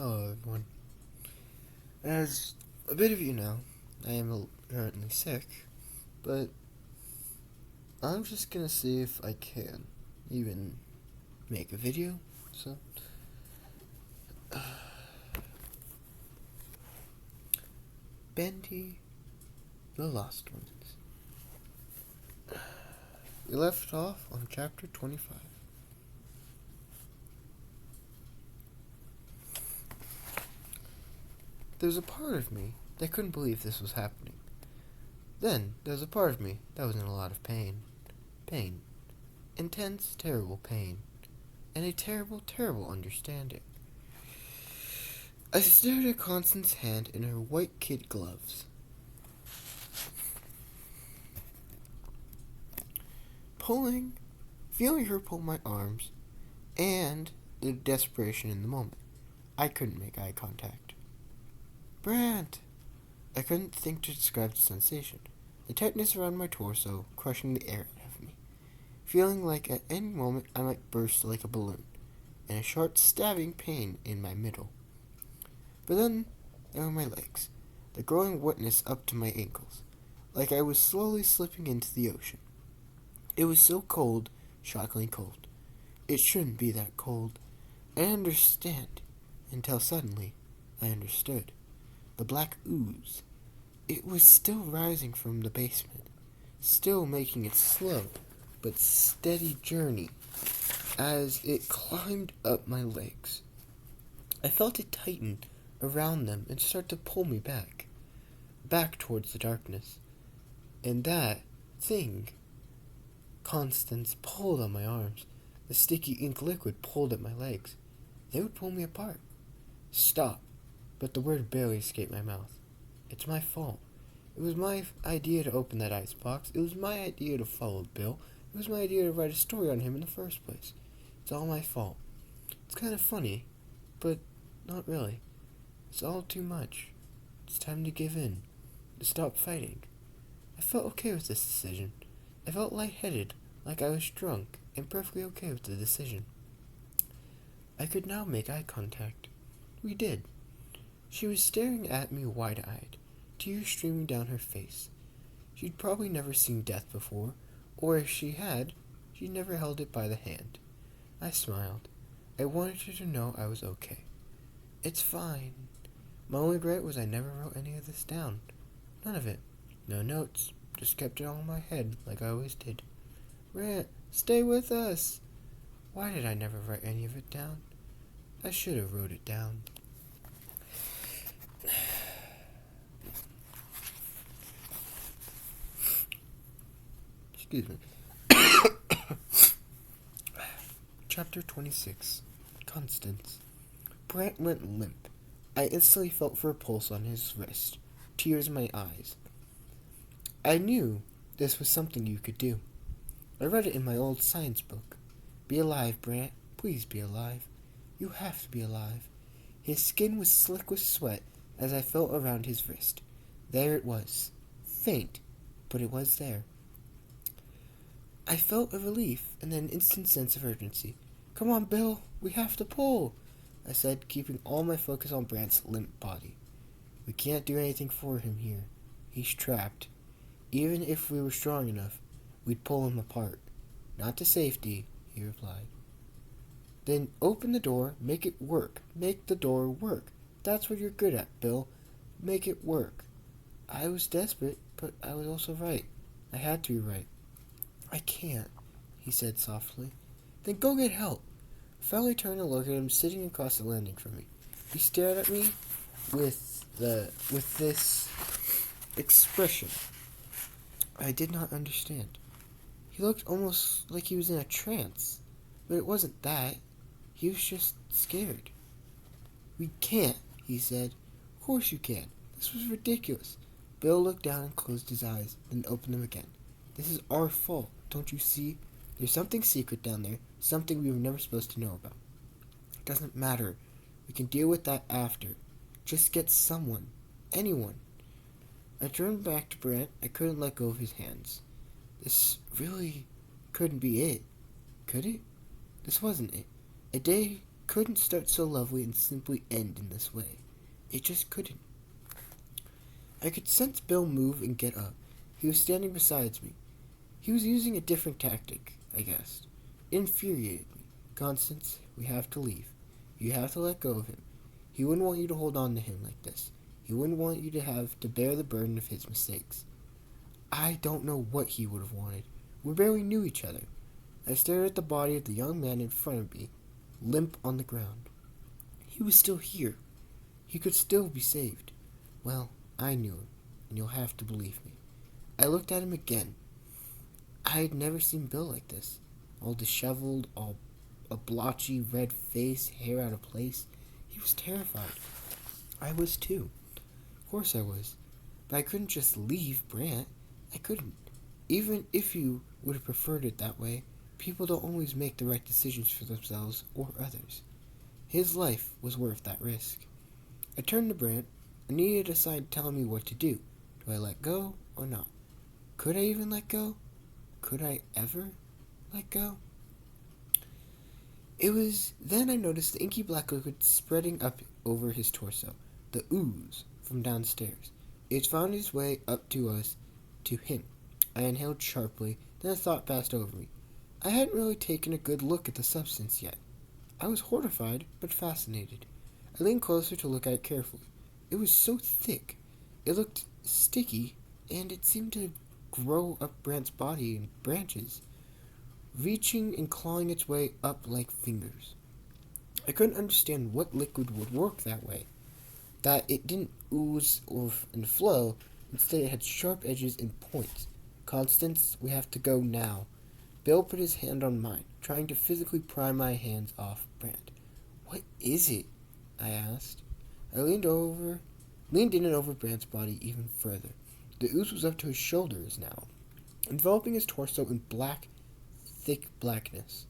Hello, everyone. As a bit of you know, I am currently sick, but I'm just gonna see if I can even make a video. So, Bendy, the Lost Ones. We left off on chapter 25. There was a part of me that couldn't believe this was happening. Then there was a part of me that was in a lot of pain. Pain. Intense, terrible pain. And a terrible, terrible understanding. I stared at Constance's hand in her white kid gloves. Feeling her pull my arms, and the desperation in the moment. I couldn't make eye contact. Brant! I couldn't think to describe the sensation. The tightness around my torso, crushing the air out of me. Feeling like at any moment I might burst like a balloon, and a sharp stabbing pain in my middle. But then there were my legs, the growing wetness up to my ankles, like I was slowly slipping into the ocean. It was so cold, shockingly cold. It shouldn't be that cold. I didn't understand, until suddenly I understood. The black ooze. It was still rising from the basement, still making its slow but steady journey as it climbed up my legs. I felt it tighten around them and start to pull me back towards the darkness. And that thing, Constance, pulled on my arms. The sticky ink liquid pulled at my legs. They would pull me apart. Stop. But the word barely escaped my mouth. It's my fault. It was my idea to open that icebox. It was my idea to follow Bill. It was my idea to write a story on him in the first place. It's all my fault. It's kind of funny, but not really. It's all too much. It's time to give in. To stop fighting. I felt okay with this decision. I felt lightheaded, like I was drunk, and perfectly okay with the decision. I could now make eye contact. We did. She was staring at me wide-eyed, tears streaming down her face. She'd probably never seen death before, or if she had, she'd never held it by the hand. I smiled. I wanted her to know I was okay. It's fine. My only regret was I never wrote any of this down. None of it. No notes. Just kept it all in my head, like I always did. Rant, stay with us! Why did I never write any of it down? I should have wrote it down. Excuse me. Chapter 26. Constance. Brant went limp. I instantly felt for a pulse on his wrist, tears in my eyes. I knew this was something you could do. I read it in my old science book. Be alive, Brant. Please be alive. You have to be alive. His skin was slick with sweat as I felt around his wrist. There it was. Faint, but it was there. I felt a relief and then an instant sense of urgency. Come on, Bill. We have to pull, I said, keeping all my focus on Brant's limp body. We can't do anything for him here. He's trapped. Even if we were strong enough, we'd pull him apart. Not to safety, he replied. Then open the door, make it work. Make the door work. That's what you're good at, Bill. Make it work. I was desperate, but I was also right. I had to be right. I can't, he said softly. Then go get help. I finally turned to look at him sitting across the landing from me. He stared at me with this expression I did not understand. He looked almost like he was in a trance, but it wasn't that. He was just scared. We can't, he said. Of course you can. This was ridiculous. Bill looked down and closed his eyes, then opened them again. This is our fault, don't you see? There's something secret down there, something we were never supposed to know about. It doesn't matter. We can deal with that after. Just get someone. Anyone. I turned back to Brant. I couldn't let go of his hands. This really couldn't be it, could it? This wasn't it. A day couldn't start so lovely and simply end in this way. It just couldn't. I could sense Bill move and get up. He was standing beside me. He was using a different tactic, I guessed. It infuriated me. Constance, we have to leave. You have to let go of him. He wouldn't want you to hold on to him like this. He wouldn't want you to have to bear the burden of his mistakes. I don't know what he would have wanted. We barely knew each other. I stared at the body of the young man in front of me, limp on the ground. He was still here. He could still be saved. Well, I knew him, and you'll have to believe me. I looked at him again. I had never seen Bill like this. All disheveled, all a blotchy red face, hair out of place. He was terrified. I was too. Of course I was. But I couldn't just leave Brant. I couldn't. Even if you would have preferred it that way, people don't always make the right decisions for themselves or others. His life was worth that risk. I turned to Brant. I needed a sign telling me what to do. Do I let go or not? Could I even let go? Could I ever let go? It was then I noticed the inky black liquid spreading up over his torso, the ooze from downstairs. It found its way up to us, to him. I inhaled sharply, then a thought passed over me. I hadn't really taken a good look at the substance yet. I was horrified, but fascinated. I leaned closer to look at it carefully. It was so thick. It looked sticky, and it seemed to grow up Brant's body in branches, reaching and clawing its way up like fingers. I couldn't understand what liquid would work that way, that it didn't ooze and flow. Instead, it had sharp edges and points. Constance, we have to go now. Bill put his hand on mine, trying to physically pry my hands off Brant. What is it? I asked. I leaned in and over Brant's body even further. The ooze was up to his shoulders now, enveloping his torso in thick blackness,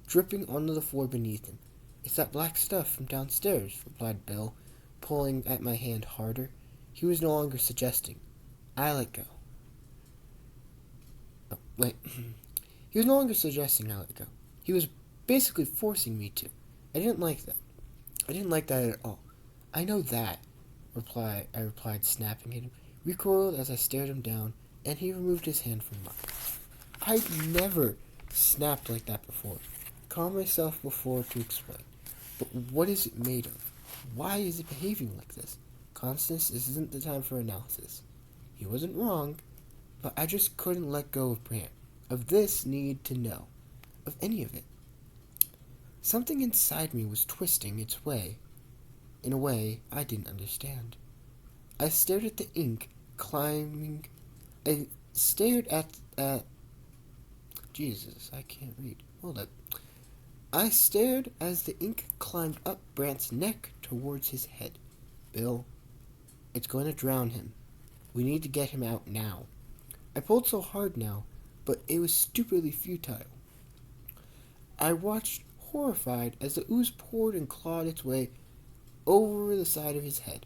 dripping onto the floor beneath him. It's that black stuff from downstairs, replied Bill, pulling at my hand harder. He was no longer suggesting. I let go. Oh, wait. He was no longer suggesting I let go. He was basically forcing me to. I didn't like that. I didn't like that at all. I know that, I replied, snapping at him, recoiled as I stared him down, and he removed his hand from mine. I'd never snapped like that before. Calmed myself before to explain. But what is it made of? Why is it behaving like this? Constance, this isn't the time for analysis. He wasn't wrong, but I just couldn't let go of Brant, of this need to know, of any of it. Something inside me was twisting its way, in a way I didn't understand. I stared at the ink climbing. I stared at Jesus, I can't read. Hold up. I stared as the ink climbed up Brant's neck towards his head. Bill, it's going to drown him. We need to get him out now. I pulled so hard now, but it was stupidly futile. I watched horrified as the ooze poured and clawed its way over the side of his head,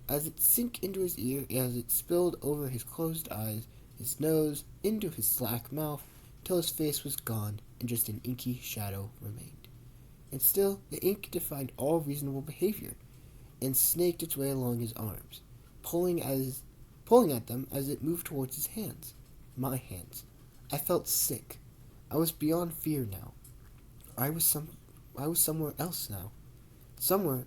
as it sank into his ear, as it spilled over his closed eyes, his nose, into his slack mouth, till his face was gone and just an inky shadow remained. And still the ink defied all reasonable behavior, and snaked its way along his arms, pulling at them as it moved towards his hands, my hands. I felt sick. I was beyond fear now. I was somewhere else now, somewhere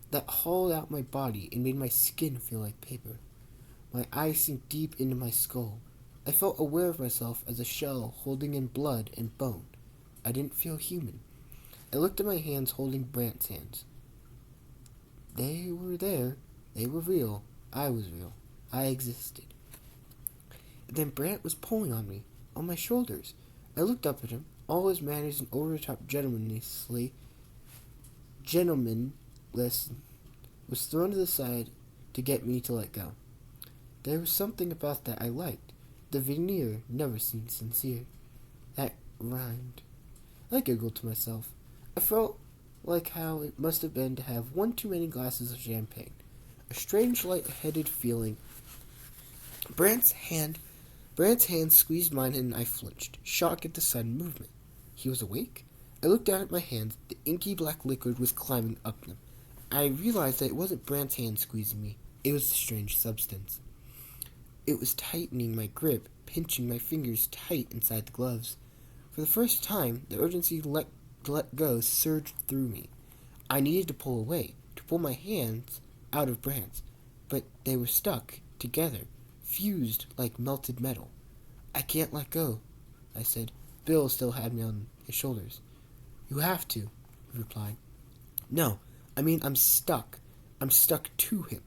that hollowed out my body and made my skin feel like paper. My eyes sank deep into my skull. I felt aware of myself as a shell holding in blood and bone. I didn't feel human. I looked at my hands holding Brant's hands. They were there. They were real. I was real. I existed. And then Brant was pulling on me, on my shoulders. I looked up at him, all his manners and over-the-top gentlemanless was thrown to the side to get me to let go. There was something about that I liked. The veneer never seemed sincere. That rhymed. I giggled to myself. I felt like how it must have been to have one too many glasses of champagne. A strange light-headed feeling. Brant's hand squeezed mine and I flinched, shocked at the sudden movement. He was awake? I looked down at my hands. The inky black liquid was climbing up them. I realized that it wasn't Brant's hand squeezing me. It was the strange substance. It was tightening my grip, pinching my fingers tight inside the gloves. For the first time, the urgency to let go surged through me. I needed to pull away, to pull my hands out of Brant's, but they were stuck together, fused like melted metal. I can't let go, I said. Bill still had me on his shoulders. You have to, he replied. No, I'm stuck. I'm stuck to him.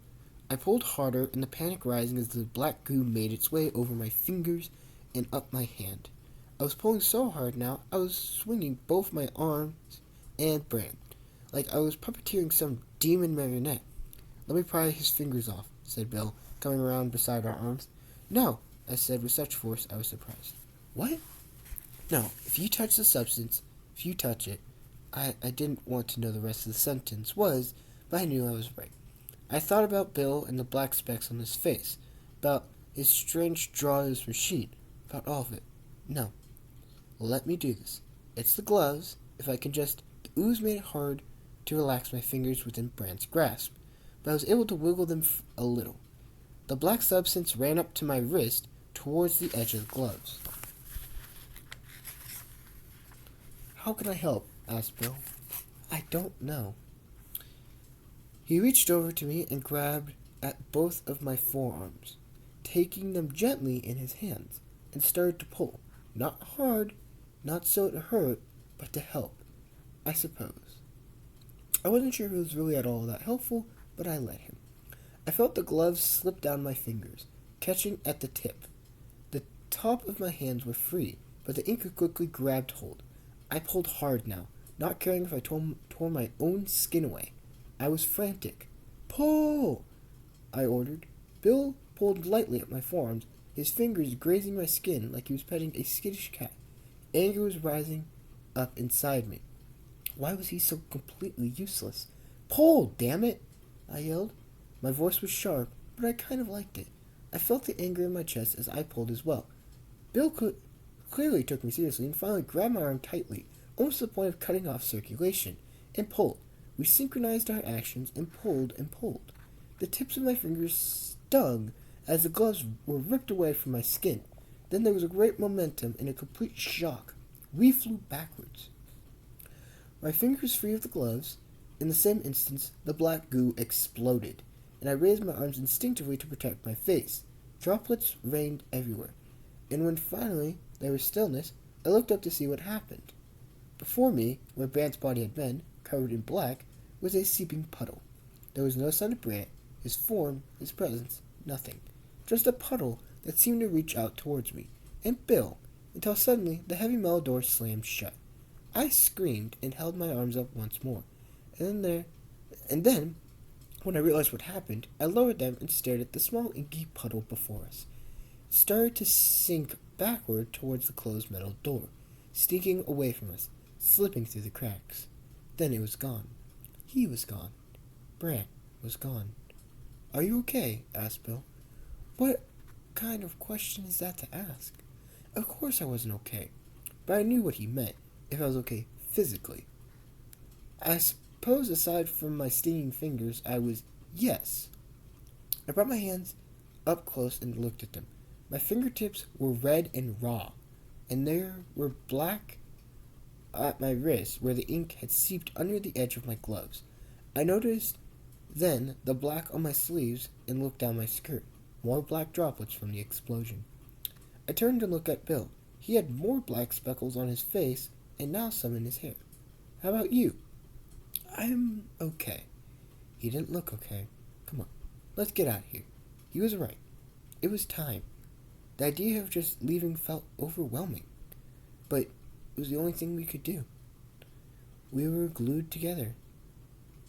I pulled harder, and the panic rising as the black goo made its way over my fingers and up my hand. I was pulling so hard now, I was swinging both my arms and Brant, like I was puppeteering some demon marionette. Let me pry his fingers off, said Bill, coming around beside our arms. No, I said with such force I was surprised. What? No, if you touch the substance, if you touch it, I didn't want to know the rest of the sentence was, but I knew I was right. I thought about Bill and the black specks on his face, about his strange draw of his machine, about all of it. No. Let me do this. It's the gloves. If I can just... The ooze made it hard to relax my fingers within Brant's grasp, but I was able to wiggle them a little. The black substance ran up to my wrist towards the edge of the gloves. How can I help? Asked Bill. I don't know. He reached over to me and grabbed at both of my forearms, taking them gently in his hands, and started to pull. Not hard, not so to hurt, but to help, I suppose. I wasn't sure if it was really at all that helpful, but I let him. I felt the gloves slip down my fingers, catching at the tip. The top of my hands were free, but the ink quickly grabbed hold. I pulled hard now, not caring if I tore my own skin away. I was frantic. Pull! I ordered. Bill pulled lightly at my forearms, his fingers grazing my skin like he was petting a skittish cat. Anger was rising up inside me. Why was he so completely useless? Pull, damn it! I yelled. My voice was sharp, but I kind of liked it. I felt the anger in my chest as I pulled as well. Bill clearly took me seriously and finally grabbed my arm tightly, almost to the point of cutting off circulation, and pulled. We synchronized our actions and pulled and pulled. The tips of my fingers stung as the gloves were ripped away from my skin. Then there was a great momentum and a complete shock. We flew backwards. My fingers free of the gloves. In the same instant, the black goo exploded, and I raised my arms instinctively to protect my face. Droplets rained everywhere, and when finally there was stillness, I looked up to see what happened. Before me, where Brant's body had been, covered in black, was a seeping puddle. There was no sign of Brant, his form, his presence, nothing. Just a puddle that seemed to reach out towards me, and Bill, until suddenly the heavy metal door slammed shut. I screamed and held my arms up once more, and then, when I realized what happened, I lowered them and stared at the small inky puddle before us. It started to sink backward towards the closed metal door, sneaking away from us, slipping through the cracks. Then it was gone. He was gone. Brant was gone. Are you okay? Asked Bill. What kind of question is that to ask? Of course I wasn't okay, but I knew what he meant, if I was okay physically. I suppose aside from my stinging fingers, I was, yes. I brought my hands up close and looked at them. My fingertips were red and raw, and there were black at my wrist where the ink had seeped under the edge of my gloves. I noticed then the black on my sleeves and looked down my skirt. More black droplets from the explosion. I turned to look at Bill. He had more black speckles on his face and now some in his hair. How about you? I'm okay. He didn't look okay. Come on, let's get out of here. He was right. It was time. The idea of just leaving felt overwhelming, but it was the only thing we could do. We were glued together.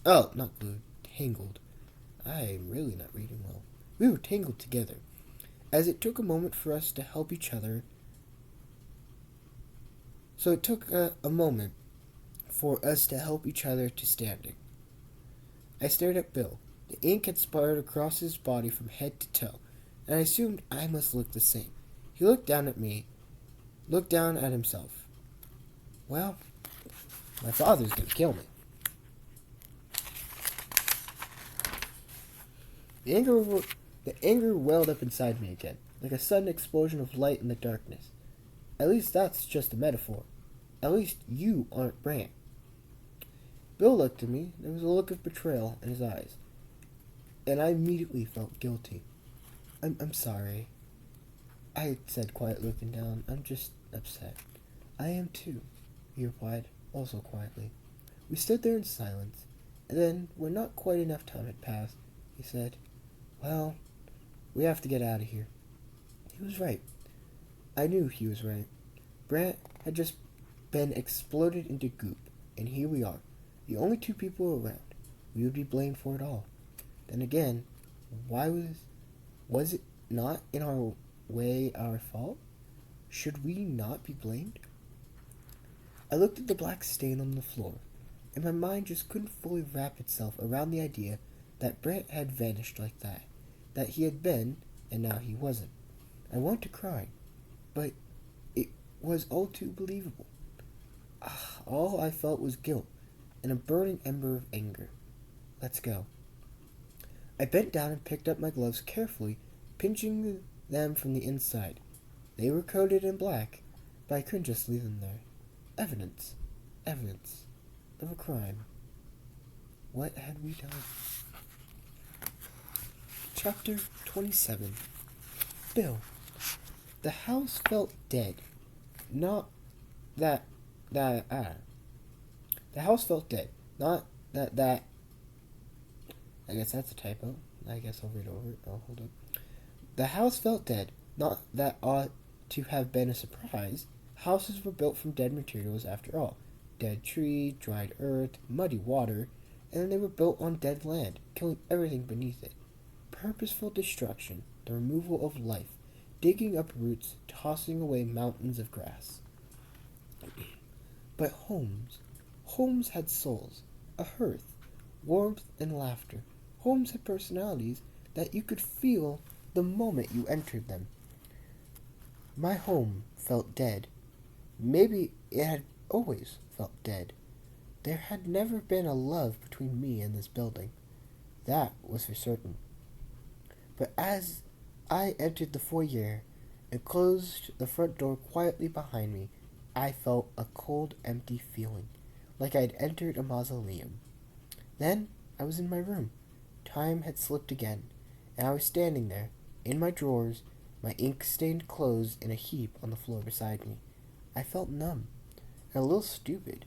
Oh, not glued, tangled. I'm really not reading well. We were tangled together, as it took a moment for us to help each other. So it took a moment for us to help each other to standing. I stared at Bill. The ink had splattered across his body from head to toe, and I assumed I must look the same. He looked down at me, looked down at himself. Well, My father's gonna kill me. The anger welled up inside me again, like a sudden explosion of light in the darkness. At least that's just a metaphor. At least you aren't Brant. Bill looked at me. There was a look of betrayal in his eyes, and I immediately felt guilty. I'm sorry, I said quietly, looking down. I'm just upset. I am too, he replied, also quietly. We stood there in silence, and then, when not quite enough time had passed, he said, well, we have to get out of here. He was right. I knew he was right. Brant had just been exploded into goop, and here we are, the only two people around. We would be blamed for it all. Then again, why was it not in our way our fault? Should we not be blamed? I looked at the black stain on the floor, and my mind just couldn't fully wrap itself around the idea that Brant had vanished like that he had been, and now he wasn't. I wanted to cry, but it was all too believable. All I felt was guilt and a burning ember of anger. Let's go. I bent down and picked up my gloves carefully, pinching them from the inside. They were coated in black, but I couldn't just leave them there. Evidence of a crime. What had we done? Chapter 27. Bill. The house felt dead. Not that The house felt dead. Not that I guess that's a typo. I guess I'll read over it. Hold up. The house felt dead. Not that ought to have been a surprise. Houses were built from dead materials after all. Dead tree, dried earth, muddy water, and they were built on dead land, killing everything beneath it. Purposeful destruction, the removal of life, digging up roots, tossing away mountains of grass. But homes had souls, a hearth, warmth and laughter. Homes had personalities that you could feel the moment you entered them. My home felt dead. Maybe it had always felt dead. There had never been a love between me and this building. That was for certain. But as I entered the foyer and closed the front door quietly behind me, I felt a cold, empty feeling, like I had entered a mausoleum. Then I was in my room. Time had slipped again, and I was standing there, in my drawers, my ink-stained clothes in a heap on the floor beside me. I felt numb, and a little stupid,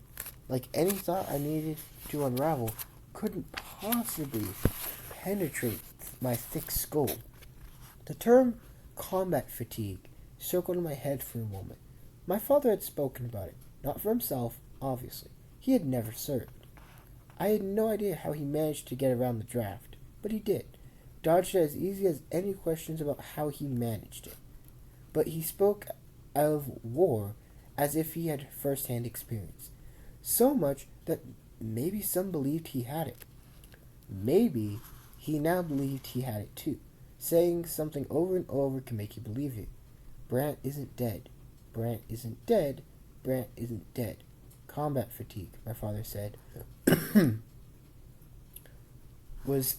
like any thought I needed to unravel couldn't possibly penetrate my thick skull. The term combat fatigue circled in my head for a moment. My father had spoken about it, not for himself, obviously. He had never served. I had no idea how he managed to get around the draft, but he did. Dodged it as easy as any questions about how he managed it. But he spoke of war as if he had first-hand experience. So much that maybe some believed he had it. Maybe he now believed he had it too. Saying something over and over can make you believe it. Brant isn't dead. Brant isn't dead. Brant isn't dead. Combat fatigue, my father said, was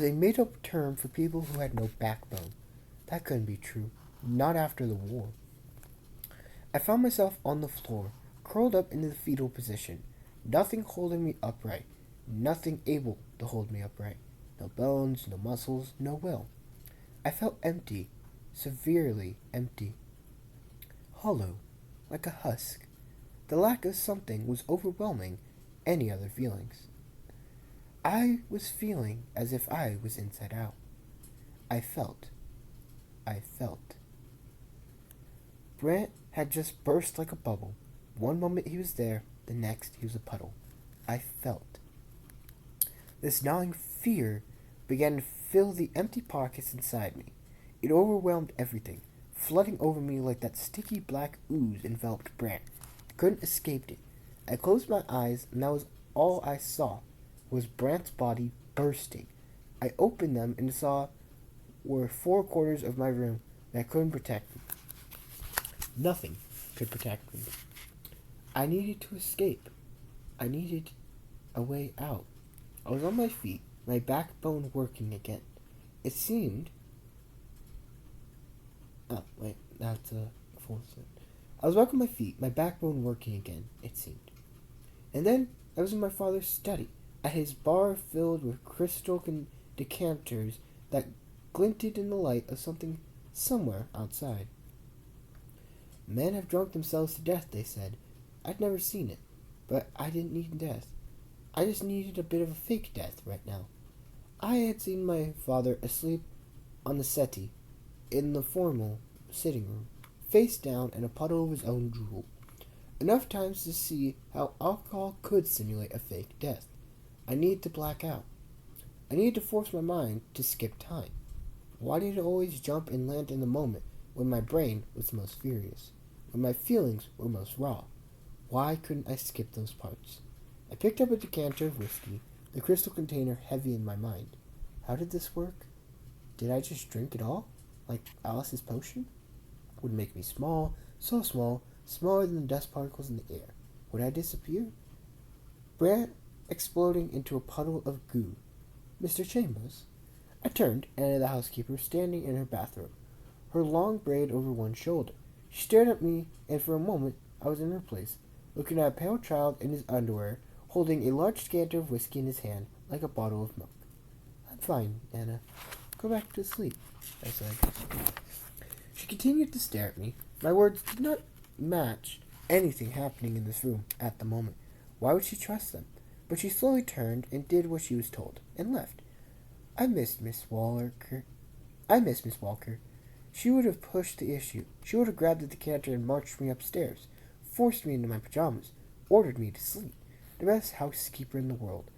a made-up term for people who had no backbone. That couldn't be true. Not after the war. I found myself on the floor, curled up into the fetal position. Nothing holding me upright. Nothing able to hold me upright. No bones, no muscles, no will. I felt empty. Severely empty. Hollow, like a husk. The lack of something was overwhelming any other feelings. I was feeling as if I was inside out. I felt. Brant had just burst like a bubble. One moment he was there, the next he was a puddle. I felt. This gnawing fear began to fill the empty pockets inside me. It overwhelmed everything, flooding over me like that sticky black ooze enveloped Brant. I couldn't escape it. I closed my eyes, and that was all I saw, was Brant's body bursting. I opened them and saw were 4 quarters of my room that couldn't protect me. Nothing could protect me. I needed to escape. I needed a way out. I was on my feet, my backbone working again. It seemed. Oh, wait, that's a full sentence. I was back on my feet, my backbone working again, it seemed. And then I was in my father's study, at his bar filled with crystal decanters that glinted in the light of something somewhere outside. Men have drunk themselves to death, they said. I'd never seen it, but I didn't need death. I just needed a bit of a fake death right now. I had seen my father asleep on the settee in the formal sitting room, face down in a puddle of his own drool. Enough times to see how alcohol could simulate a fake death. I needed to black out. I needed to force my mind to skip time. Why did it always jump and land in the moment when my brain was most furious, when my feelings were most raw? Why couldn't I skip those parts? I picked up a decanter of whiskey, the crystal container heavy in my mind. How did this work? Did I just drink it all? Like Alice's potion? Would it make me small, so small, smaller than the dust particles in the air? Would I disappear? Brant exploding into a puddle of goo. Mr. Chambers. I turned, and the housekeeper standing in her bathrobe, her long braid over one shoulder. She stared at me, and for a moment I was in her place, looking at a pale child in his underwear, holding a large decanter of whiskey in his hand like a bottle of milk. I'm fine, Anna. Go back to sleep, I said. She continued to stare at me. My words did not match anything happening in this room at the moment. Why would she trust them? But she slowly turned and did what she was told, and left. I missed Miss Walker. She would have pushed the issue. She would have grabbed the decanter and marched me upstairs, forced me into my pajamas, ordered me to sleep. The best housekeeper in the world.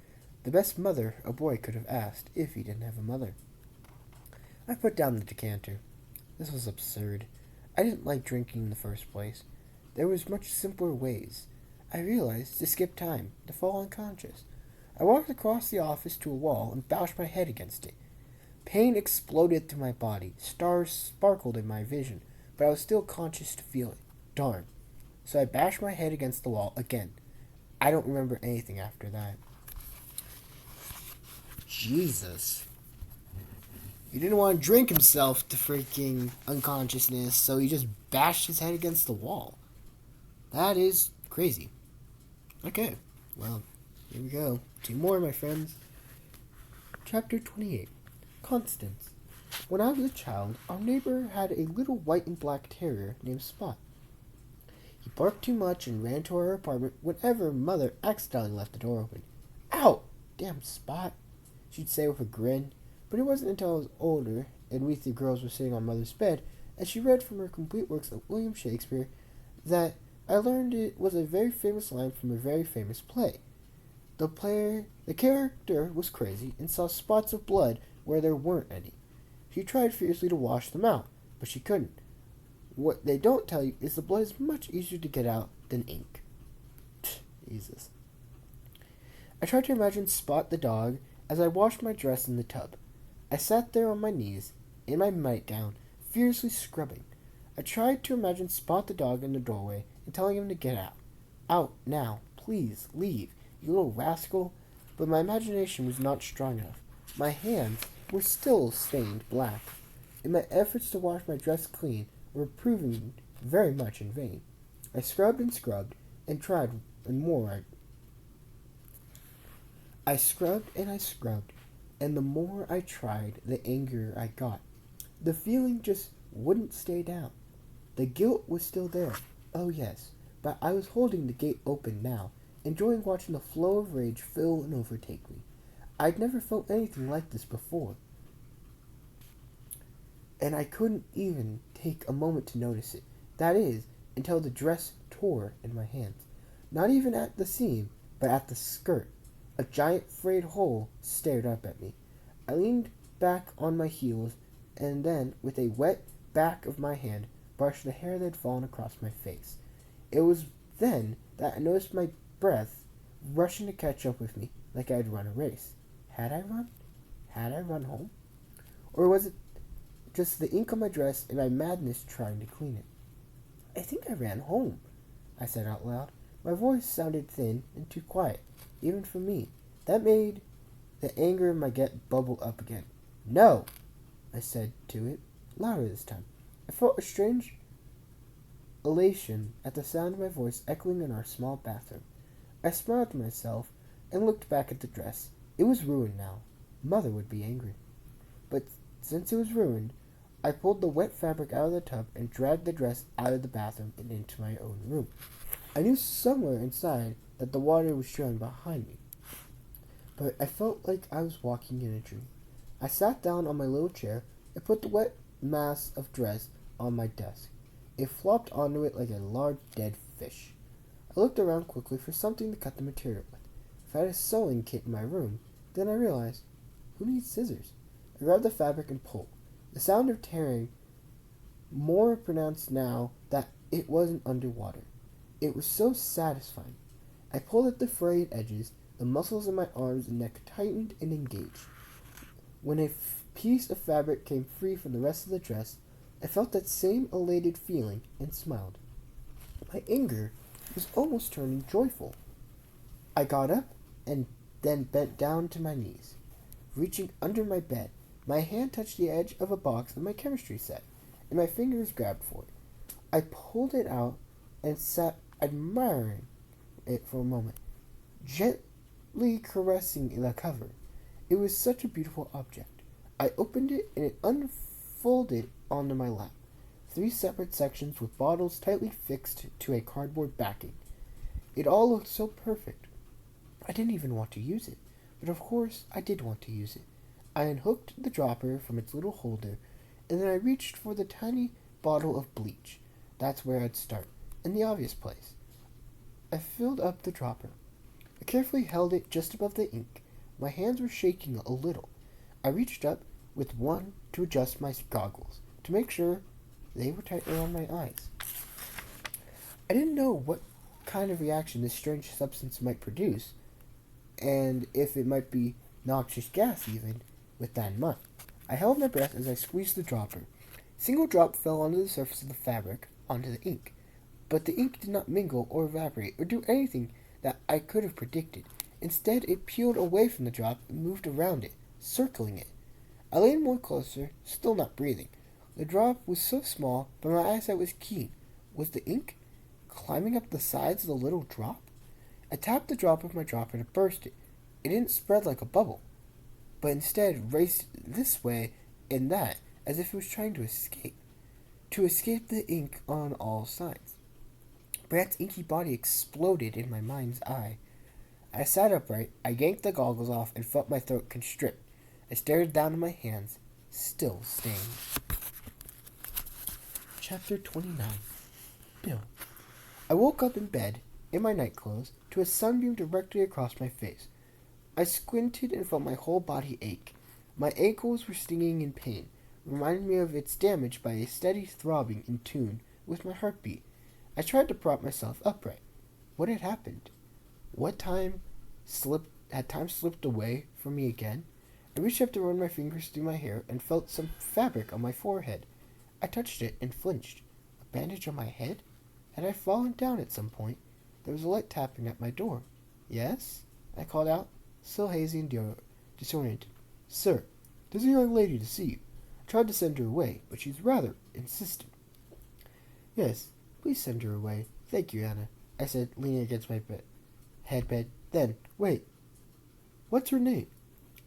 The best mother a boy could have asked if he didn't have a mother. I put down the decanter. This was absurd. I didn't like drinking in the first place. There was much simpler ways. I realized to skip time, to fall unconscious. I walked across the office to a wall and bashed my head against it. Pain exploded through my body. Stars sparkled in my vision, but I was still conscious to feel it. Darn. So I bashed my head against the wall again. I don't remember anything after that. Jesus. He didn't want to drink himself to freaking unconsciousness, so he just bashed his head against the wall. That is crazy. Okay, well, here we go. 2 more, my friends. Chapter 28. Constance. When I was a child, our neighbor had a little white and black terrier named Spot. He barked too much and ran to our apartment whenever Mother accidentally left the door open. Ow! Damn Spot, she'd say with a grin. But it wasn't until I was older, and we 3 girls were sitting on Mother's bed, and she read from her complete works of William Shakespeare, that I learned it was a very famous line from a very famous play. The character was crazy and saw spots of blood where there weren't any. She tried fiercely to wash them out, but she couldn't. What they don't tell you is the blood is much easier to get out than ink. Jesus. I tried to imagine Spot the dog as I washed my dress in the tub. I sat there on my knees, in my nightgown, fiercely scrubbing. I tried to imagine Spot the dog in the doorway and telling him to get out. Out, now, please, leave, you little rascal. But my imagination was not strong enough. My hands were still stained black, and my efforts to wash my dress clean were proving very much in vain. I scrubbed and tried, and more I scrubbed, and the more I tried, the angrier I got. The feeling just wouldn't stay down. The guilt was still there, oh yes, but I was holding the gate open now, enjoying watching the flow of rage fill and overtake me. I'd never felt anything like this before, and I couldn't even take a moment to notice it. That is, until the dress tore in my hands. Not even at the seam, but at the skirt. A giant frayed hole stared up at me. I leaned back on my heels, and then, with a wet back of my hand, brushed the hair that had fallen across my face. It was then that I noticed my breath rushing to catch up with me, like I had run a race. Had I run? Had I run home? Or was it just the ink on my dress and my madness trying to clean it? I think I ran home, I said out loud. My voice sounded thin and too quiet, even for me. That made the anger in my gut bubble up again. No, I said to it, louder this time. I felt a strange elation at the sound of my voice echoing in our small bathroom. I smiled to myself and looked back at the dress. It was ruined now. Mother would be angry. But since it was ruined, I pulled the wet fabric out of the tub and dragged the dress out of the bathroom and into my own room. I knew somewhere inside that the water was trailing behind me, but I felt like I was walking in a dream. I sat down on my little chair and put the wet mass of dress on my desk. It flopped onto it like a large dead fish. I looked around quickly for something to cut the material with. If I had a sewing kit in my room, then I realized, who needs scissors? I grabbed the fabric and pulled. The sound of tearing more pronounced now that it wasn't underwater. It was so satisfying. I pulled at the frayed edges. The muscles in my arms and neck tightened and engaged. When a piece of fabric came free from the rest of the dress, I felt that same elated feeling and smiled. My anger was almost turning joyful. I got up and then bent down to my knees. Reaching under my bed, my hand touched the edge of a box of my chemistry set, and my fingers grabbed for it. I pulled it out and sat admiring it for a moment, gently caressing the cover. It was such a beautiful object. I opened it and it unfolded onto my lap. 3 separate sections with bottles tightly fixed to a cardboard backing. It all looked so perfect. I didn't even want to use it, but of course I did want to use it. I unhooked the dropper from its little holder, and then I reached for the tiny bottle of bleach. That's where I'd start, in the obvious place. I filled up the dropper. I carefully held it just above the ink. My hands were shaking a little. I reached up with one to adjust my goggles, to make sure they were tight around my eyes. I didn't know what kind of reaction this strange substance might produce, and if it might be noxious gas even, with that in mind. I held my breath as I squeezed the dropper. A single drop fell onto the surface of the fabric, onto the ink. But the ink did not mingle or evaporate or do anything that I could have predicted. Instead, it peeled away from the drop and moved around it, circling it. I leaned more closer, still not breathing. The drop was so small, but my eyesight was keen. Was the ink climbing up the sides of the little drop? I tapped the drop with my dropper to burst it. It didn't spread like a bubble, but instead raced this way and that, as if it was trying to escape the ink on all sides. Brant's inky body exploded in my mind's eye. I sat upright, I yanked the goggles off and felt my throat constrict. I stared down at my hands, still stained. Chapter 29. Bill. I woke up in bed, in my nightclothes, to a sunbeam directly across my face. I squinted and felt my whole body ache. My ankles were stinging in pain, reminding me of its damage by a steady throbbing in tune with my heartbeat. I tried to prop myself upright. What had happened? Had time slipped away from me again? I reached up to run my fingers through my hair and felt some fabric on my forehead. I touched it and flinched. A bandage on my head? Had I fallen down at some point? There was a light tapping at my door. Yes? I called out, still hazy and disoriented. Sir, there's a young lady to see you. I tried to send her away, but she's rather insistent. Yes, please send her away. Thank you, Anna, I said, leaning against my headbed. Then, wait. What's her name?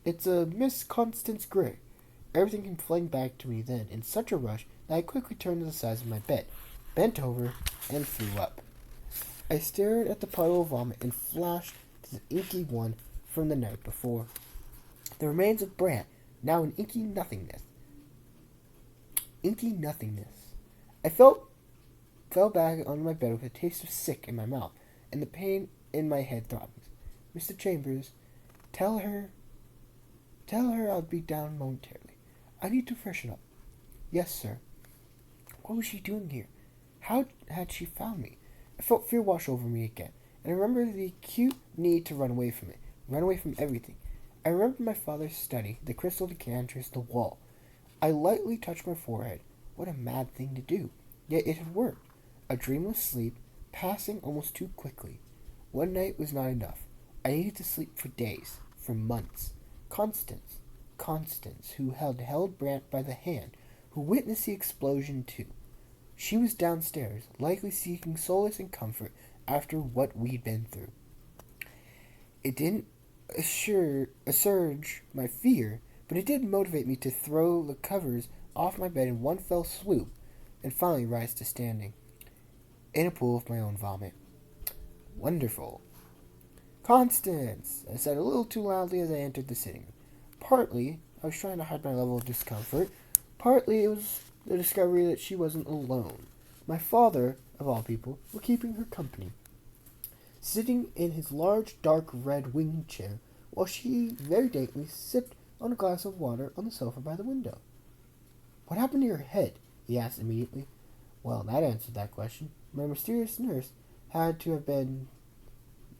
It's Miss Constance Gray. Everything came flooding back to me then in such a rush that I quickly turned to the sides of my bed, bent over, and threw up. I stared at the puddle of vomit and flashed to the inky one from the night before. The remains of Brant, now in inky nothingness. I fell back on my bed with a taste of sick in my mouth and the pain in my head throbbing. Mr. Chambers, tell her I'll be down momentarily. I need to freshen up. Yes, sir. What was she doing here? How had she found me? I felt fear wash over me again, and I remembered the acute need to run away from it, run away from everything. I remembered my father's study, the crystal decanters, the wall. I lightly touched my forehead. What a mad thing to do. Yet it had worked. A dreamless sleep, passing almost too quickly. One night was not enough. I needed to sleep for days, for months. Constance, who had held Brant by the hand, who witnessed the explosion too. She was downstairs, likely seeking solace and comfort after what we'd been through. It didn't assuage my fear, but it did motivate me to throw the covers off my bed in one fell swoop and finally rise to standing in a pool of my own vomit. Wonderful. Constance, I said a little too loudly as I entered the sitting room. Partly, I was trying to hide my level of discomfort. Partly, it was the discovery that she wasn't alone. My father, of all people, was keeping her company, sitting in his large, dark red winged chair, while she very daintily sipped on a glass of water on the sofa by the window. "What happened to your head?" he asked immediately. Well, that answered that question. My mysterious nurse had to have been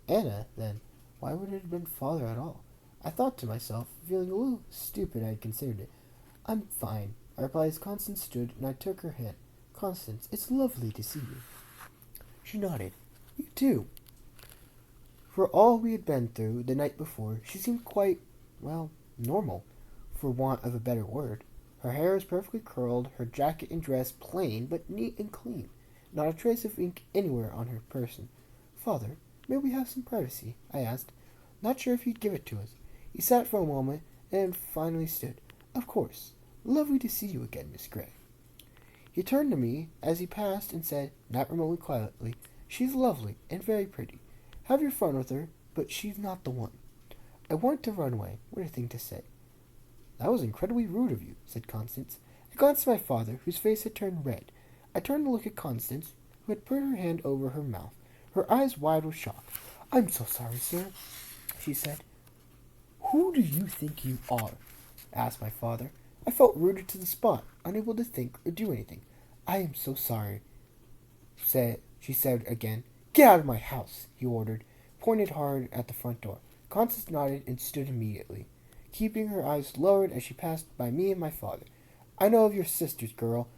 Anna, then. Why would it have been father at all? I thought to myself, feeling a little stupid I had considered it. "I'm fine," I replied as Constance stood, and I took her hand. "Constance, it's lovely to see you." She nodded. "You too." For all we had been through the night before, she seemed quite, well, normal, for want of a better word. Her hair was perfectly curled, her jacket and dress plain but neat and clean, not a trace of ink anywhere on her person. "Father, may we have some privacy?" I asked, not sure if he'd give it to us. He sat for a moment, and finally stood. "Of course. Lovely to see you again, Miss Gray." He turned to me as he passed and said, not remotely quietly, "She's lovely and very pretty. Have your fun with her, but she's not the one." I wanted to run away. What a thing to say. "That was incredibly rude of you," said Constance. I glanced at my father, whose face had turned red. I turned to look at Constance, who had put her hand over her mouth, her eyes wide with shock. "I'm so sorry, sir," she said. "Who do you think you are?" asked my father. I felt rooted to the spot, unable to think or do anything. "I am so sorry," she said again. "Get out of my house," he ordered, pointed hard at the front door. Constance nodded and stood immediately, keeping her eyes lowered as she passed by me and my father. "I know of your sisters, girl.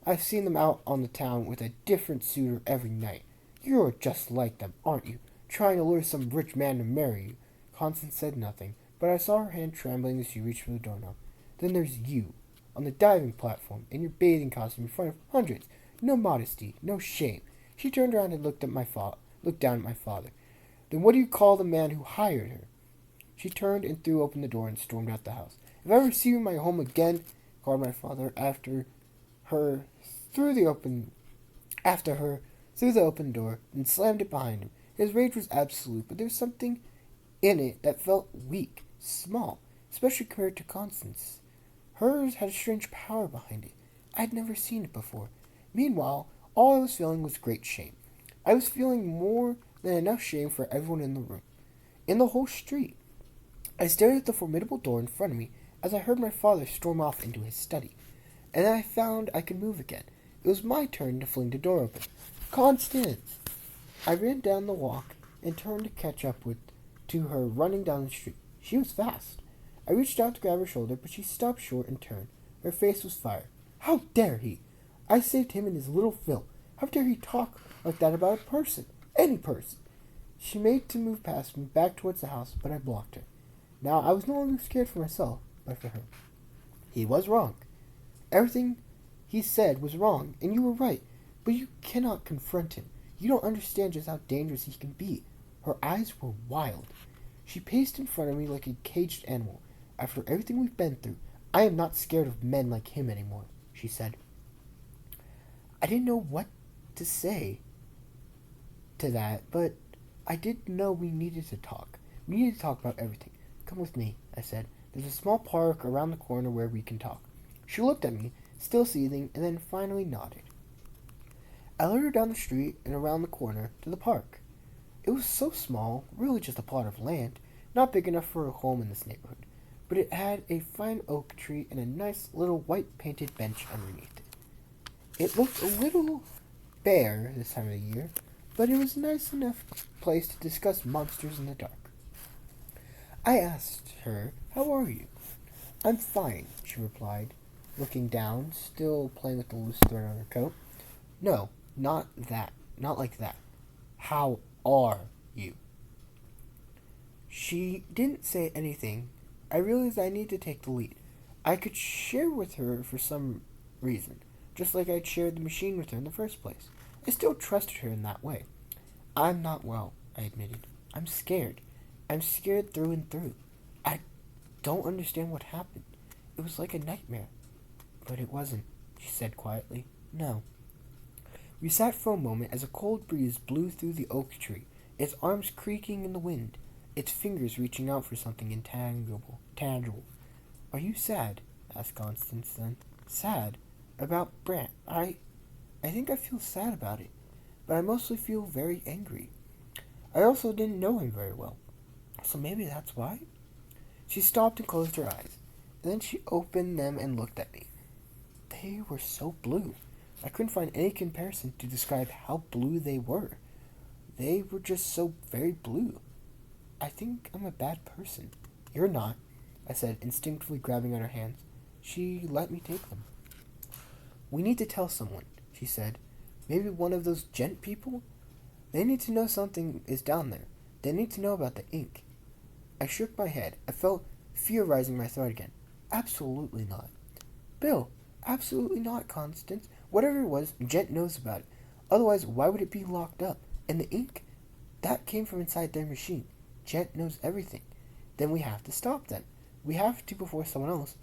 I've seen them out on the town with a different suitor every night. You're just like them, aren't you? Trying to lure some rich man to marry you." Constance said nothing, but I saw her hand trembling as she reached for the doorknob. "Then there's you, on the diving platform, in your bathing costume in front of hundreds. No modesty, no shame." She turned around and looked down at my father. "Then what do you call the man who hired her?" She turned and threw open the door and stormed out the house. "If I ever see you in my home again," called my father through the open door, and slammed it behind him. His rage was absolute, but there was something in it that felt weak, small, especially compared to Constance. Hers had a strange power behind it. I had never seen it before. Meanwhile, all I was feeling was great shame. I was feeling more than enough shame for everyone in the room, in the whole street. I stared at the formidable door in front of me as I heard my father storm off into his study, and then I found I could move again. It was my turn to fling the door open. "Constance!" I ran down the walk and turned to catch up to her running down the street. She was fast. I reached out to grab her shoulder, but she stopped short and turned. Her face was fire. "How dare he? I saved him and his little Phil. How dare he talk like that about a person? Any person?" She made to move past me, back towards the house, but I blocked her. Now I was no longer scared for myself, but for her. He was wrong. Everything he said was wrong, and you were right, but you cannot confront him. You don't understand just how dangerous he can be. Her eyes were wild. She paced in front of me like a caged animal. "After everything we've been through, I am not scared of men like him anymore," she said. I didn't know what to say to that, but I did know we needed to talk. We needed to talk about everything. "Come with me," I said. "There's a small park around the corner where we can talk." She looked at me, still seething, and then finally nodded. I led her down the street and around the corner to the park. It was so small, really just a plot of land, not big enough for a home in this neighborhood, but it had a fine oak tree and a nice little white painted bench underneath it. It looked a little bare this time of the year, but it was a nice enough place to discuss monsters in the dark. I asked her, "How are you?" "I'm fine," she replied, looking down, still playing with the loose thread on her coat. "No, not that. Not like that. How are You. She didn't say anything. I realized I need to take the lead. I could share with her for some reason, just like I'd shared the machine with her in the first place. I still trusted her in that way. I'm not well, I admitted. I'm scared. I'm scared through and through. I don't understand what happened. It was like a nightmare. But it wasn't, she said quietly. No. We sat for a moment as a cold breeze blew through the oak tree, its arms creaking in the wind, its fingers reaching out for something tangible. Are you sad? Asked Constance then. Sad? About Brant? I think I feel sad about it, but I mostly feel very angry. I also didn't know him very well, so maybe that's why? She stopped and closed her eyes, and then she opened them and looked at me. They were so blue. I couldn't find any comparison to describe how blue they were. They were just so very blue. I think I'm a bad person. You're not, I said, instinctively grabbing at her hands. She let me take them. We need to tell someone, she said. Maybe one of those gent people? They need to know something is down there. They need to know about the ink. I shook my head. I felt fear rising my throat again. Absolutely not. Bill, absolutely not, Constance. Whatever it was, Gent knows about it. Otherwise, why would it be locked up? And the ink? That came from inside their machine. Gent knows everything. Then we have to stop them. We have to before someone else.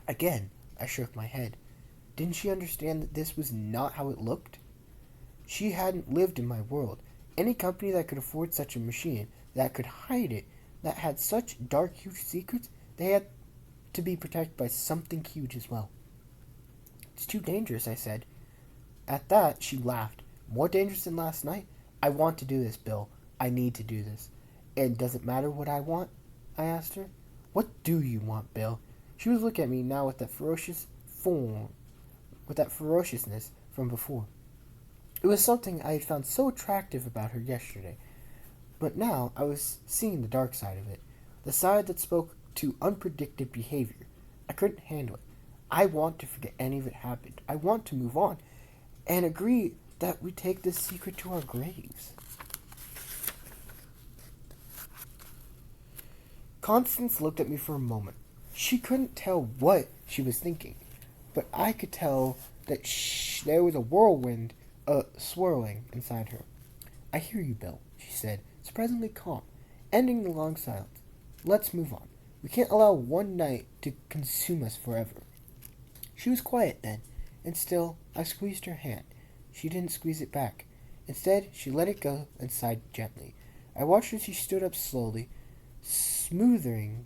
Again, I shook my head. Didn't she understand that this was not how it looked? She hadn't lived in my world. Any company that could afford such a machine, that could hide it, that had such dark, huge secrets, they had to be protected by something huge as well. It's too dangerous, I said. At that, she laughed. More dangerous than last night? I want to do this, Bill. I need to do this. And does it matter what I want? I asked her. What do you want, Bill? She was looking at me now with that ferociousness from before. It was something I had found so attractive about her yesterday. But now I was seeing the dark side of it. The side that spoke to unpredicted behavior. I couldn't handle it. I want to forget any of it happened. I want to move on and agree that we take this secret to our graves. Constance looked at me for a moment. She couldn't tell what she was thinking, but I could tell that there was a whirlwind swirling inside her. I hear you, Bill, she said, surprisingly calm, ending the long silence. Let's move on. We can't allow one night to consume us forever. She was quiet then, and still I squeezed her hand. She didn't squeeze it back. Instead, she let it go and sighed gently. I watched as she stood up slowly, smoothing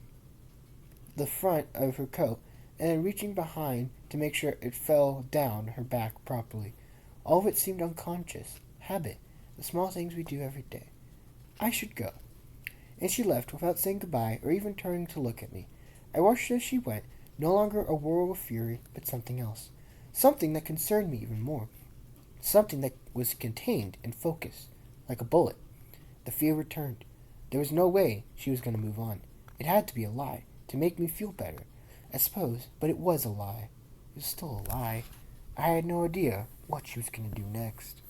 the front of her coat and then reaching behind to make sure it fell down her back properly. All of it seemed unconscious. Habit. The small things we do every day. I should go. And she left without saying goodbye or even turning to look at me. I watched as she went, no longer a whirl of fury, but something else. Something that concerned me even more. Something that was contained and focused, like a bullet. The fear returned. There was no way she was going to move on. It had to be a lie, to make me feel better, I suppose, but it was a lie. It was still a lie. I had no idea what she was going to do next.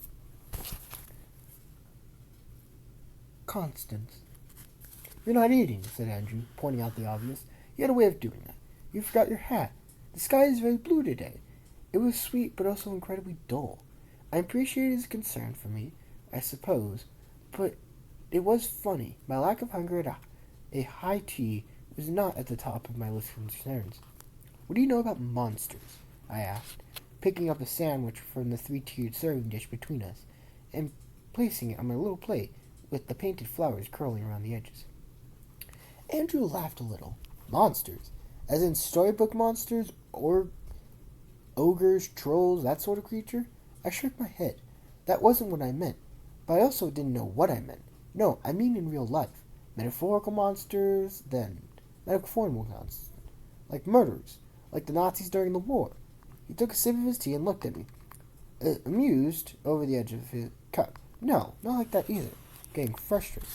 Constance. You're not eating, said Andrew, pointing out the obvious. You had a way of doing that. You forgot your hat. The sky is very blue today. It was sweet, but also incredibly dull. I appreciate his concern for me, I suppose, but it was funny. My lack of hunger at a high tea was not at the top of my list of concerns. What do you know about monsters? I asked, picking up a sandwich from the 3-tiered serving dish between us and placing it on my little plate with the painted flowers curling around the edges. Andrew laughed a little. Monsters? As in storybook monsters? Or ogres, trolls, that sort of creature? I shook my head. That wasn't what I meant, but I also didn't know what I meant. No, I mean in real life. Metaphorical monsters, then metaphorical monsters. Like murderers, like the Nazis during the war. He took a sip of his tea and looked at me, amused over the edge of his cup. No, not like that either. Getting frustrated.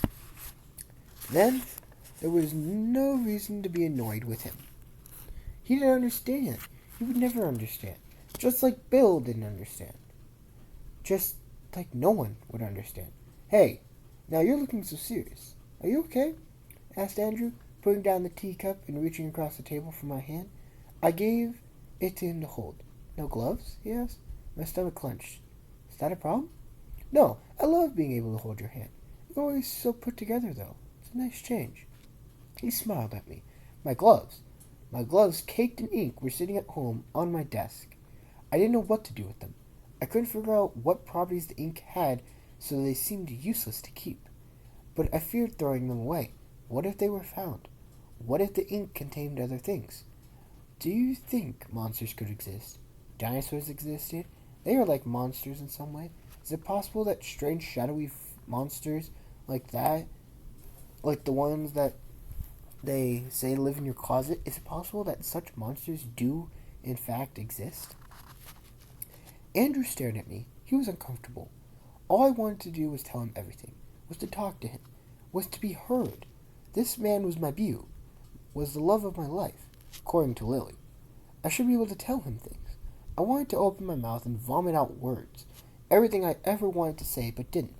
Then, there was no reason to be annoyed with him. He didn't understand. He would never understand. Just like Bill didn't understand. Just like no one would understand. Hey, Now you're looking so serious. Are you okay? Asked Andrew, putting down the teacup and reaching across the table for my hand. I gave it to him to hold. No gloves? He asked. My stomach clenched. Is that a problem? No, I love being able to hold your hand. You're always so put together, though. It's a nice change. He smiled at me. My gloves. My gloves, caked in ink, were sitting at home on my desk. I didn't know what to do with them. I couldn't figure out what properties the ink had, so they seemed useless to keep. But I feared throwing them away. What if they were found? What if the ink contained other things? Do you think monsters could exist? Dinosaurs existed? They are like monsters in some way. Is it possible that strange shadowy monsters like that, like the ones that they say live in your closet, is it possible that such monsters do in fact exist? Andrew stared at me. He was uncomfortable. All I wanted to do was tell him everything, was to talk to him, was to be heard. This man was my beau, was the love of my life, according to Lily. I should be able to tell him things. I wanted to open my mouth and vomit out words, everything I ever wanted to say but didn't.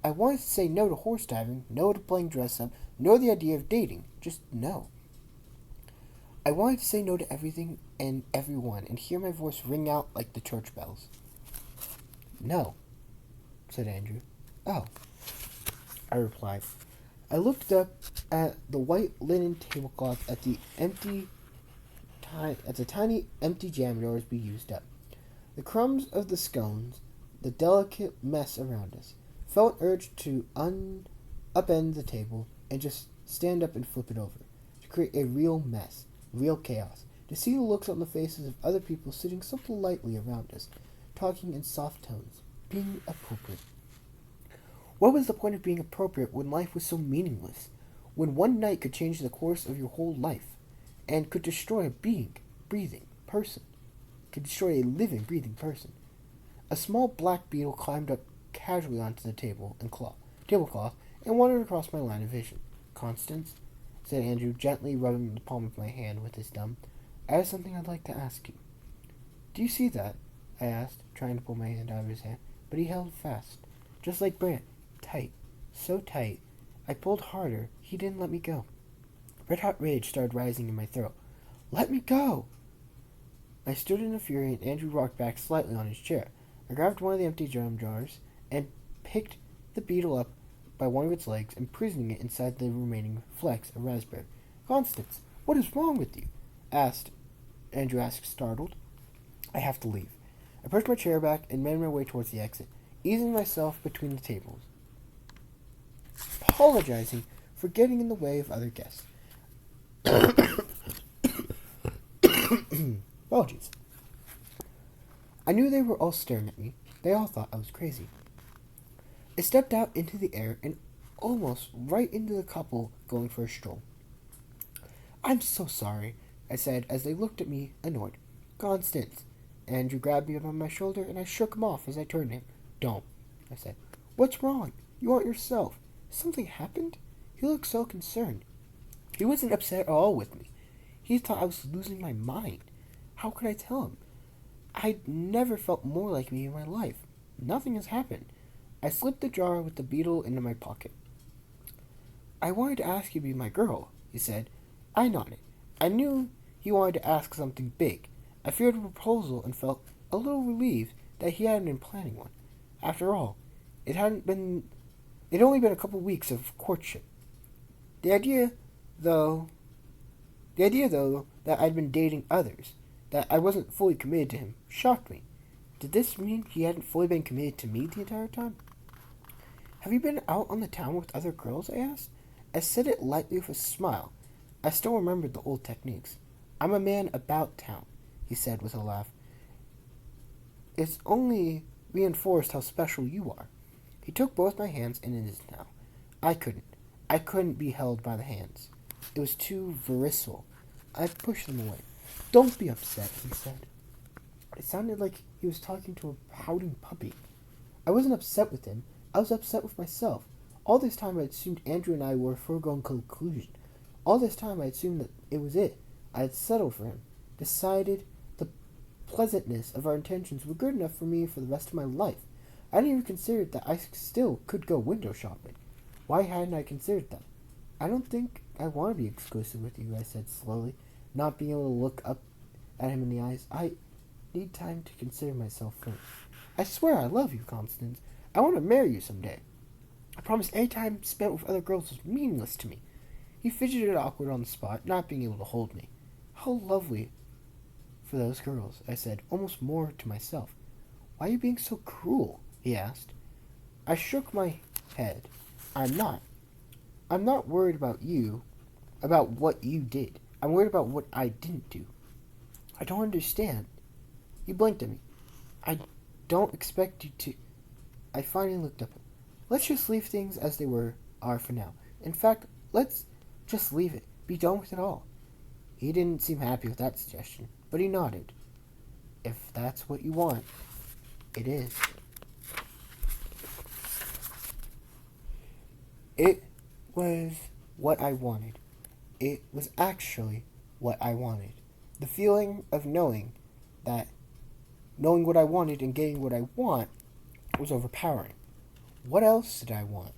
I wanted to say no to horse diving, no to playing dress up, no to the idea of dating, just no. I wanted to say no to everything and everyone and hear my voice ring out like the church bells. No, said Andrew. Oh, I replied. I looked up at the white linen tablecloth at the tiny empty jam jars we used up. The crumbs of the scones, the delicate mess around us. Felt urged to upend the table and just stand up and flip it over, to create a real mess, real chaos, to see the looks on the faces of other people sitting so politely around us, talking in soft tones, being appropriate. What was the point of being appropriate when life was so meaningless? When one night could change the course of your whole life, and could destroy a breathing person, could destroy a living, breathing person. A small black beetle climbed up casually onto the tablecloth and wandered across my line of vision. Constance, said Andrew, gently rubbing the palm of my hand with his thumb, I have something I'd like to ask you. Do you see that? I asked, trying to pull my hand out of his hand, but he held fast, just like Brant, tight, so tight. I pulled harder. He didn't let me go. Red-hot rage started rising in my throat. Let me go! I stood in a fury, and Andrew rocked back slightly on his chair. I grabbed one of the empty jam jars and picked the beetle up by one of its legs, imprisoning it inside the remaining flecks of raspberry. Constance, what is wrong with you? Andrew asked, startled. I have to leave. I pushed my chair back and made my way towards the exit, easing myself between the tables, apologizing for getting in the way of other guests. Apologies. I knew they were all staring at me. They all thought I was crazy. I stepped out into the air and almost right into the couple going for a stroll. I'm so sorry, I said as they looked at me, annoyed. Constance. Andrew grabbed me by my shoulder and I shook him off as I turned to him. Don't, I said. What's wrong? You aren't yourself. Something happened? He looked so concerned. He wasn't upset at all with me. He thought I was losing my mind. How could I tell him? I'd never felt more like me in my life. Nothing has happened. I slipped the jar with the beetle into my pocket. I wanted to ask you to be my girl, he said. I nodded. I knew he wanted to ask something big. I feared a proposal and felt a little relieved that he hadn't been planning one. After all, it'd only been a couple weeks of courtship. The idea, though, that I'd been dating others, that I wasn't fully committed to him, shocked me. Did this mean he hadn't fully been committed to me the entire time? Have you been out on the town with other girls? I asked. I said it lightly with a smile. I still remembered the old techniques. I'm a man about town, he said with a laugh. It's only reinforced how special you are. He took both my hands in his now. I couldn't be held by the hands. It was too visceral. I pushed them away. Don't be upset, he said. It sounded like he was talking to a pouting puppy. I wasn't upset with him. I was upset with myself. All this time I had assumed Andrew and I were a foregone conclusion. All this time I had assumed that it was it. I had settled for him. Decided the pleasantness of our intentions were good enough for me for the rest of my life. I didn't even consider that I still could go window shopping. Why hadn't I considered that? I don't think I want to be exclusive with you, I said slowly, not being able to look up at him in the eyes. I need time to consider myself first. I swear I love you, Constance. I want to marry you someday. I promise any time spent with other girls was meaningless to me. He fidgeted awkward on the spot, not being able to hold me. How lovely for those girls, I said, almost more to myself. Why are you being so cruel? He asked. I shook my head. I'm not. I'm not worried about you, about what you did. I'm worried about what I didn't do. I don't understand. He blinked at me. I don't expect you to. I finally looked up. Let's just leave things as they are for now. In fact, let's just leave it. Be done with it all. He didn't seem happy with that suggestion, but he nodded. If that's what you want, it is. It was what I wanted. It was actually what I wanted. The feeling of knowing what I wanted and getting what I want was overpowering. What else did I want?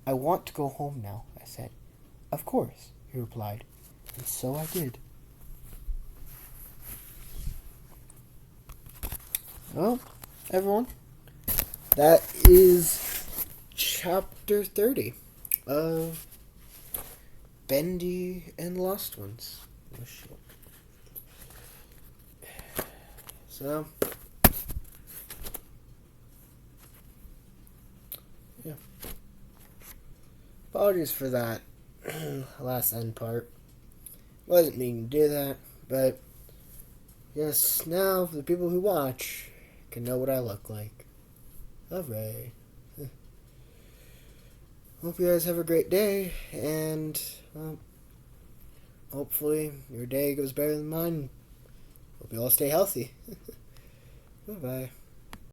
I want to go home now, I said. Of course, he replied, and so I did. Well, everyone, that is chapter 30 of Bendy and Lost Ones. Oh, shit. So, yeah. Apologies for that last end part. Wasn't meaning to do that, but yes, now the people who watch can know what I look like. Hooray. Hope you guys have a great day, and well, hopefully your day goes better than mine. Hope you all stay healthy. Bye-bye.